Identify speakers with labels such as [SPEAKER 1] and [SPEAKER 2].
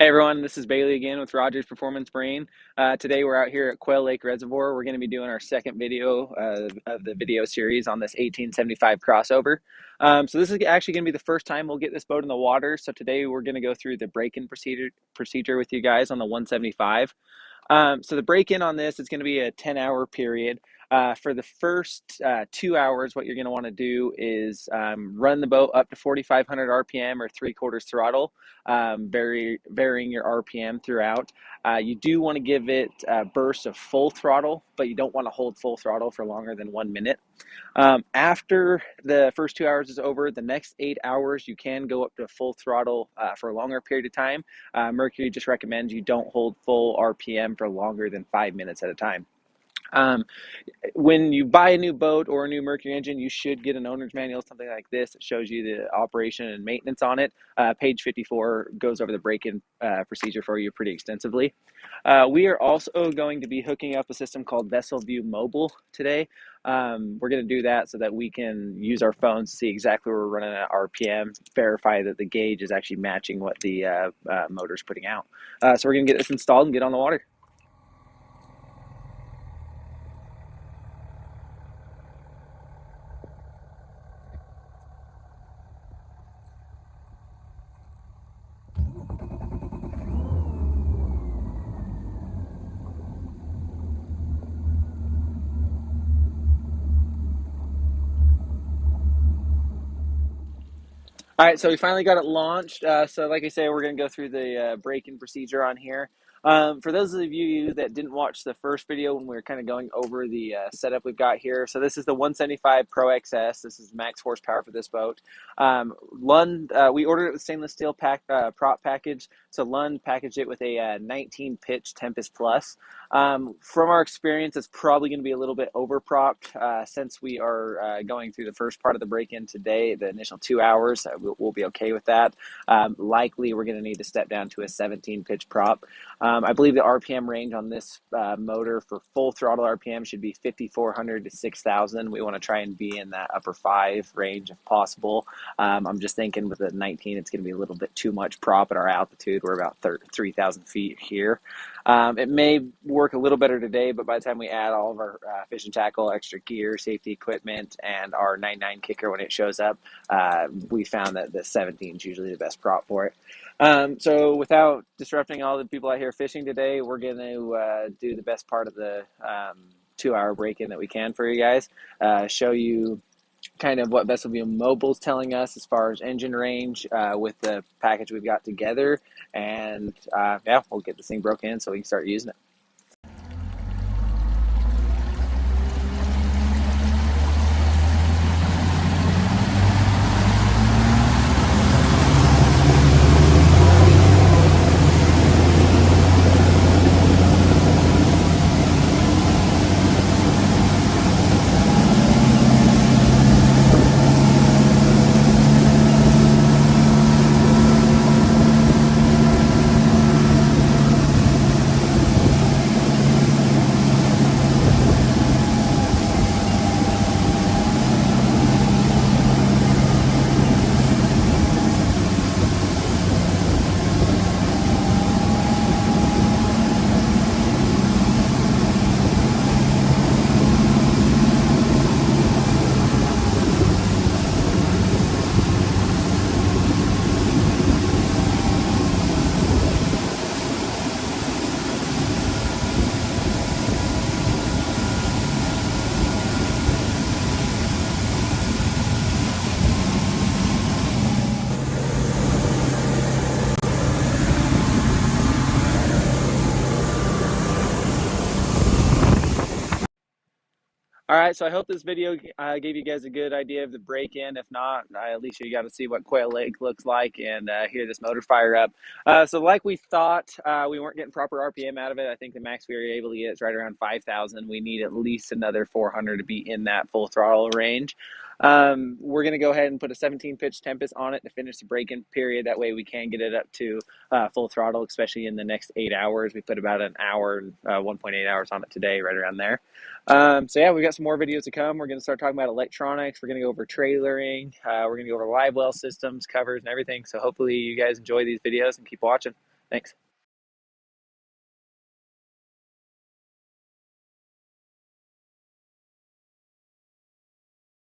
[SPEAKER 1] Hey everyone, this is Bailey again with Rogers Performance Marine. Today we're out here at Quail Lake Reservoir. We're going to be doing our second video of the video series on this 1875 crossover. So this is actually going to be the first time we'll get this boat in the water. So today we're going to go through the break-in procedure with you guys on the 175. So the break-in on this is going to be a 10-hour period. For the first 2 hours, what you're going to want to do is run the boat up to 4,500 RPM or three-quarters throttle, varying your RPM throughout. You do want to give it bursts of full throttle, but you don't want to hold full throttle for longer than 1 minute. After the first 2 hours is over, the next 8 hours, you can go up to full throttle for a longer period of time. Mercury just recommends you don't hold full RPM for longer than 5 minutes at a time. Um, when you buy a new boat or a new Mercury engine, you should get an owner's manual, something like this. It shows you the operation and maintenance on it. Page 54 goes over the break-in procedure for you pretty extensively. We are also going to be hooking up a system called Vessel View Mobile today. We're going to do that so that we can use our phones to see exactly where we're running at RPM, verify that the gauge is actually matching what the motor's putting out. So we're going to get this installed and get on the water. All right, so we finally got it launched. So like I say, we're going to go through the break-in procedure on here. For those of you that didn't watch the first video when we were kind of going over the setup we've got here, so this is the 175 PROXS. This is max horsepower for this boat. Lund, we ordered it with stainless steel prop package. So Lund packaged it with a 19 pitch Tempest Plus. From our experience, it's probably going to be a little bit over propped since we are going through the first part of the break-in today, the initial 2 hours. We'll be okay with that. Likely, we're going to need to step down to a 17 pitch prop. I believe the RPM range on this motor for full throttle RPM should be 5,400 to 6,000. We want to try and be in that upper 5 range if possible. I'm just thinking with the 19, it's going to be a little bit too much prop at our altitude. We're about 3,000 feet here. It may work a little better today, but by the time we add all of our fishing tackle, extra gear, safety equipment, and our 9.9 kicker when it shows up, we found that the 17 is usually the best prop for it. So without disrupting all the people out here fishing today, we're going to do the best part of the 2 hour break-in that we can for you guys, show you kind of what Vessel View Mobile is telling us as far as engine range with the package we've got together. And yeah, we'll get this thing broken in so we can start using it. All right, so I hope this video gave you guys a good idea of the break-in. If not, at least you got to see what Quail Lake looks like and hear this motor fire up. So like we thought, we weren't getting proper RPM out of it. I think the max we were able to get is right around 5,000. We need at least another 400 to be in that full throttle range. We're going to go ahead and put a 17 pitch Tempest on it to finish the break-in period. That way we can get it up to full throttle, especially in the next 8 hours. We put about an hour, 1.8 hours on it today, right around there. So yeah, we've got some more videos to come. We're going to start talking about electronics. We're going to go over trailering. We're going to go over live well systems, covers, and everything. So hopefully you guys enjoy these videos and keep watching. Thanks.